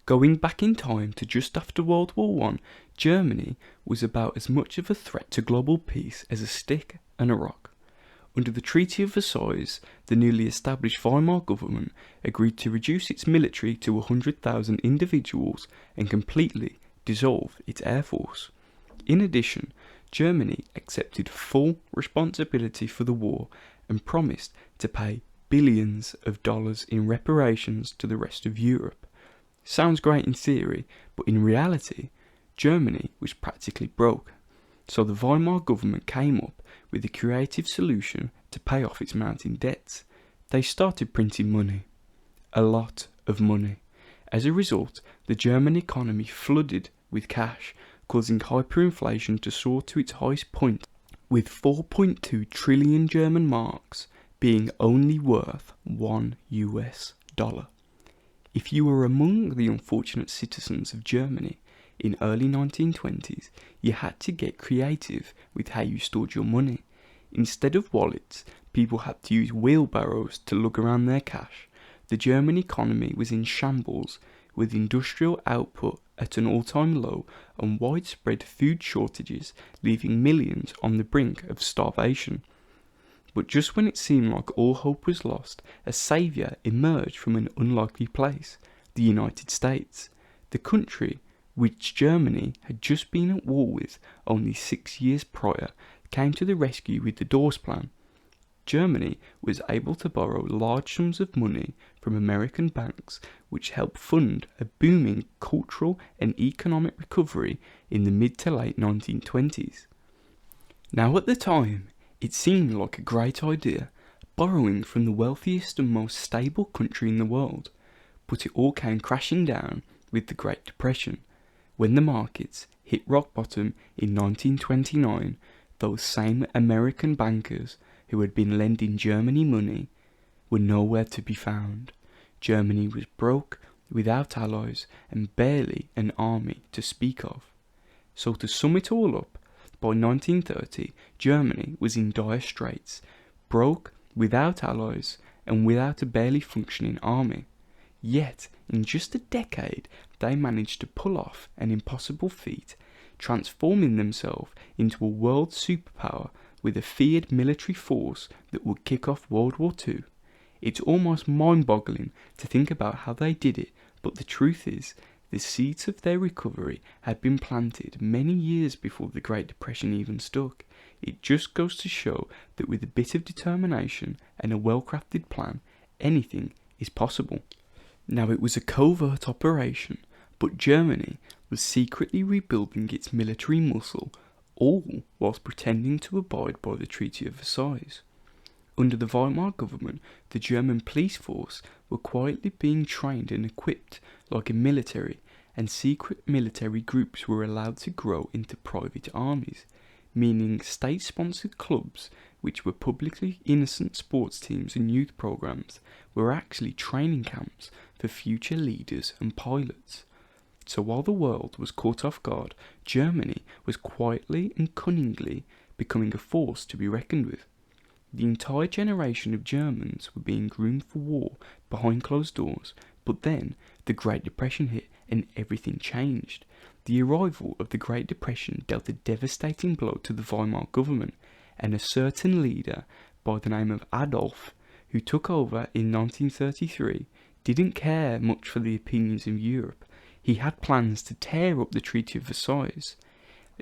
Going back in time to just after World War One, Germany was about as much of a threat to global peace as a stick and a rock. Under the Treaty of Versailles, the newly established Weimar government agreed to reduce its military to 100,000 individuals and completely dissolve its air force. In addition, Germany accepted full responsibility for the war and promised to pay billions of dollars in reparations to the rest of Europe. Sounds great in theory, but in reality, Germany was practically broke. So the Weimar government came up with a creative solution to pay off its mounting debts. They started printing money. A lot of money. As a result, the German economy flooded with cash, causing hyperinflation to soar to its highest point, with 4.2 trillion German marks being only worth $1. If you were among the unfortunate citizens of Germany in early 1920s, you had to get creative with how you stored your money. Instead of wallets, people had to use wheelbarrows to lug around their cash. The German economy was in shambles, with industrial output at an all-time low and widespread food shortages leaving millions on the brink of starvation. But just when it seemed like all hope was lost, a saviour emerged from an unlikely place, the United States. The country, which Germany had just been at war with only 6 years prior, came to the rescue with the Dawes Plan. Germany was able to borrow large sums of money from American banks, which helped fund a booming cultural and economic recovery in the mid to late 1920s. Now at the time, it seemed like a great idea, borrowing from the wealthiest and most stable country in the world, but it all came crashing down with the Great Depression. When the markets hit rock bottom in 1929, those same American bankers who had been lending Germany money were nowhere to be found. Germany was broke, without allies, and barely an army to speak of. So to sum it all up, by 1930, Germany was in dire straits, broke, without allies, and without a barely functioning army. Yet, in just a decade, they managed to pull off an impossible feat, transforming themselves into a world superpower with a feared military force that would kick off World War II. It's almost mind-boggling to think about how they did it, but the truth is, the seeds of their recovery had been planted many years before the Great Depression even stuck. It just goes to show that with a bit of determination and a well-crafted plan, anything is possible. Now it was a covert operation, but Germany was secretly rebuilding its military muscle, all whilst pretending to abide by the Treaty of Versailles. Under the Weimar government, the German police force were quietly being trained and equipped like a military, and secret military groups were allowed to grow into private armies, meaning state-sponsored clubs, which were publicly innocent sports teams and youth programs, were actually training camps for future leaders and pilots. So while the world was caught off guard, Germany was quietly and cunningly becoming a force to be reckoned with. The entire generation of Germans were being groomed for war behind closed doors, but then the Great Depression hit and everything changed. The arrival of the Great Depression dealt a devastating blow to the Weimar government, and a certain leader by the name of Adolf, who took over in 1933, didn't care much for the opinions of Europe. He had plans to tear up the Treaty of Versailles.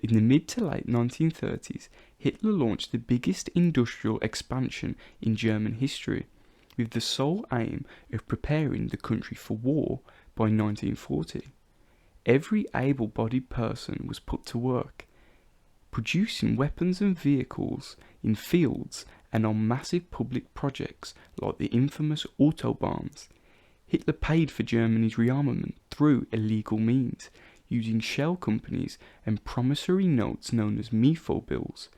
In the mid to late 1930s, Hitler launched the biggest industrial expansion in German history, with the sole aim of preparing the country for war by 1940. Every able-bodied person was put to work, producing weapons and vehicles in fields and on massive public projects like the infamous Autobahns. Hitler paid for Germany's rearmament through illegal means, using shell companies and promissory notes known as Mefo bills.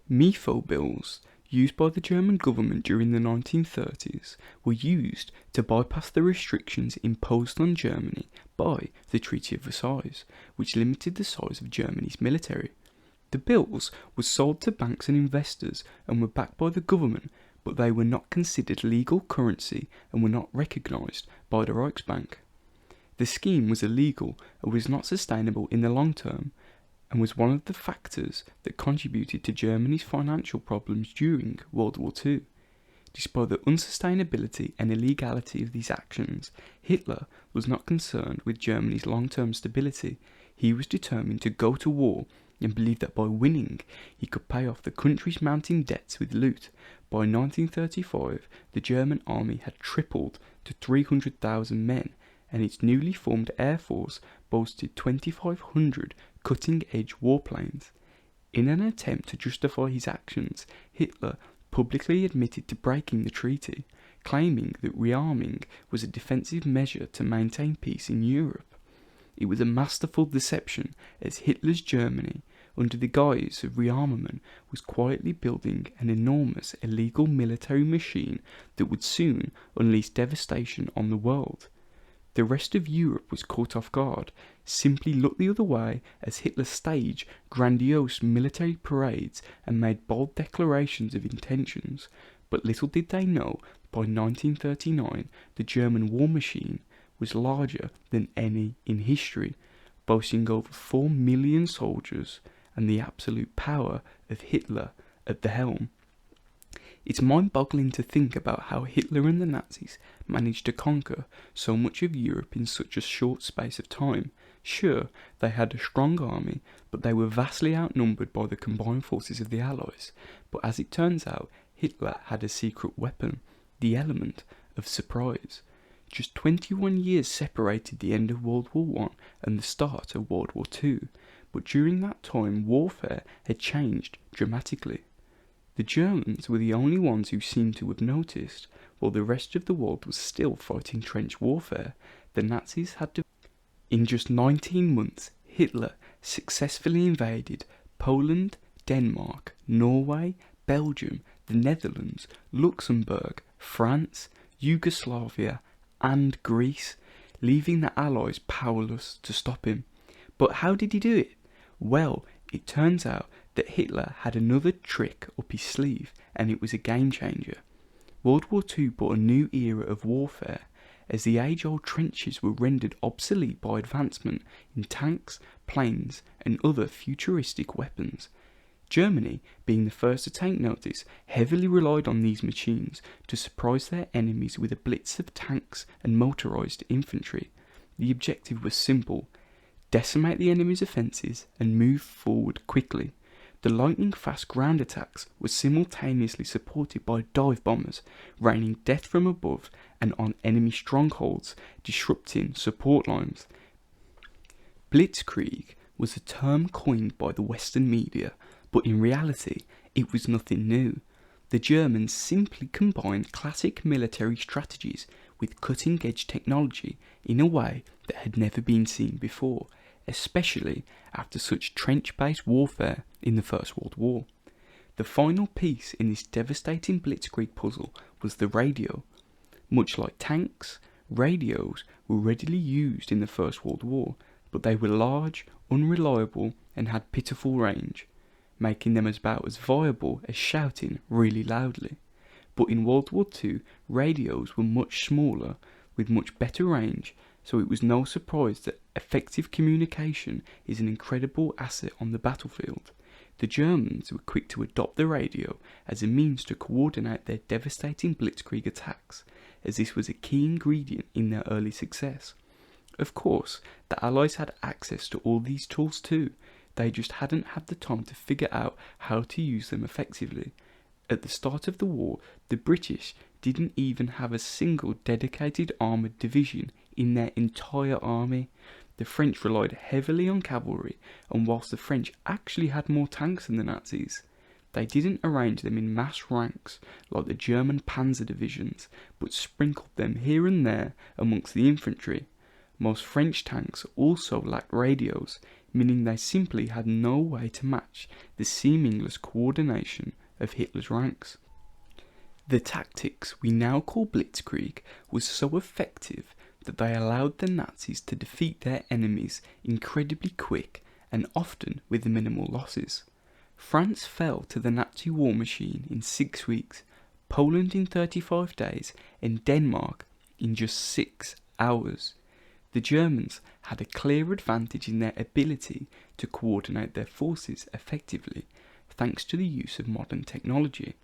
Mefo bills, used by the German government during the 1930s, were used to bypass the restrictions imposed on Germany by the Treaty of Versailles, which limited the size of Germany's military. The bills were sold to banks and investors and were backed by the government, but they were not considered legal currency and were not recognised by the Reichsbank. The scheme was illegal and was not sustainable in the long term, and was one of the factors that contributed to Germany's financial problems during World War II. Despite the unsustainability and illegality of these actions, Hitler was not concerned with Germany's long-term stability. He was determined to go to war and believed that by winning he could pay off the country's mounting debts with loot. By 1935, the German army had tripled to 300,000 men, and its newly formed air force boasted 2,500 cutting-edge warplanes. In an attempt to justify his actions, Hitler publicly admitted to breaking the treaty, claiming that rearming was a defensive measure to maintain peace in Europe. It was a masterful deception, as Hitler's Germany, under the guise of rearmament, was quietly building an enormous illegal military machine that would soon unleash devastation on the world. The rest of Europe was caught off guard, simply looked the other way as Hitler staged grandiose military parades and made bold declarations of intentions. But little did they know, by 1939 the German war machine was larger than any in history, boasting over 4 million soldiers and the absolute power of Hitler at the helm. It's mind-boggling to think about how Hitler and the Nazis managed to conquer so much of Europe in such a short space of time. Sure, they had a strong army, but they were vastly outnumbered by the combined forces of the Allies. But as it turns out, Hitler had a secret weapon, the element of surprise. Just 21 years separated the end of World War I and the start of World War II, but during that time warfare had changed dramatically. The Germans were the only ones who seemed to have noticed. While the rest of the world was still fighting trench warfare, the Nazis had to... In just 19 months, Hitler successfully invaded Poland, Denmark, Norway, Belgium, the Netherlands, Luxembourg, France, Yugoslavia, and Greece, leaving the Allies powerless to stop him. But how did he do it? Well, it turns out that Hitler had another trick up his sleeve, and it was a game changer. World War II brought a new era of warfare, as the age-old trenches were rendered obsolete by advancement in tanks, planes, and other futuristic weapons. Germany, being the first to take notice, heavily relied on these machines to surprise their enemies with a blitz of tanks and motorised infantry. The objective was simple: decimate the enemy's offences and move forward quickly. The lightning-fast ground attacks were simultaneously supported by dive bombers, raining death from above and on enemy strongholds, disrupting support lines. Blitzkrieg was a term coined by the Western media, but in reality it was nothing new. The Germans simply combined classic military strategies with cutting-edge technology in a way that had never been seen before, especially after such trench-based warfare in the First World War. The final piece in this devastating blitzkrieg puzzle was the radio. Much like tanks, radios were readily used in the First World War, but they were large, unreliable, and had pitiful range, making them about as viable as shouting really loudly. But in World War II, radios were much smaller, with much better range, so it was no surprise that effective communication is an incredible asset on the battlefield. The Germans were quick to adopt the radio as a means to coordinate their devastating blitzkrieg attacks, as this was a key ingredient in their early success. Of course, the Allies had access to all these tools too, they just hadn't had the time to figure out how to use them effectively. At the start of the war, the British didn't even have a single dedicated armoured division in their entire army. The French relied heavily on cavalry, and whilst the French actually had more tanks than the Nazis, they didn't arrange them in mass ranks like the German panzer divisions, but sprinkled them here and there amongst the infantry. Most French tanks also lacked radios, meaning they simply had no way to match the seamless coordination of Hitler's ranks. The tactics we now call blitzkrieg was so effective that they allowed the Nazis to defeat their enemies incredibly quick and often with minimal losses. France fell to the Nazi war machine in 6 weeks, Poland in 35 days, and Denmark in just 6 hours. The Germans had a clear advantage in their ability to coordinate their forces effectively, thanks to the use of modern technology.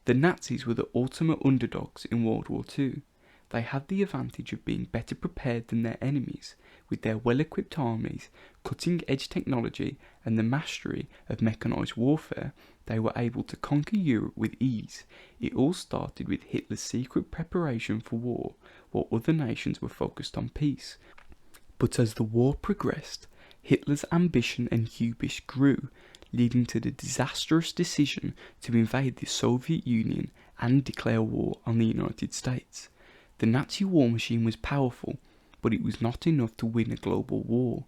The Nazis were the ultimate underdogs in World War II. They had the advantage of being better prepared than their enemies, with their well-equipped armies, cutting-edge technology, and the mastery of mechanised warfare. They were able to conquer Europe with ease. It all started with Hitler's secret preparation for war, while other nations were focused on peace. But as the war progressed, Hitler's ambition and hubris grew, leading to the disastrous decision to invade the Soviet Union and declare war on the United States. The Nazi war machine was powerful, but it was not enough to win a global war.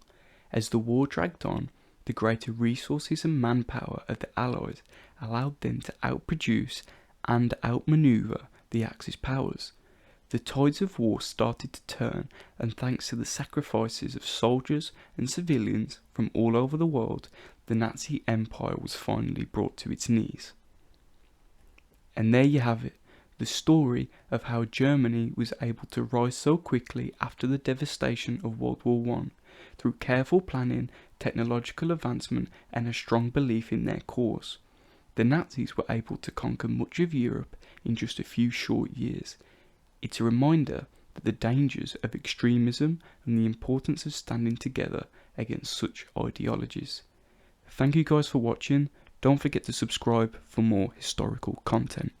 As the war dragged on, the greater resources and manpower of the Allies allowed them to outproduce and outmaneuver the Axis powers. The tides of war started to turn, and thanks to the sacrifices of soldiers and civilians from all over the world, the Nazi Empire was finally brought to its knees. And there you have it, the story of how Germany was able to rise so quickly after the devastation of World War I, through careful planning, technological advancement, and a strong belief in their cause. The Nazis were able to conquer much of Europe in just a few short years. It's a reminder that the dangers of extremism and the importance of standing together against such ideologies. Thank you guys for watching. Don't forget to subscribe for more historical content.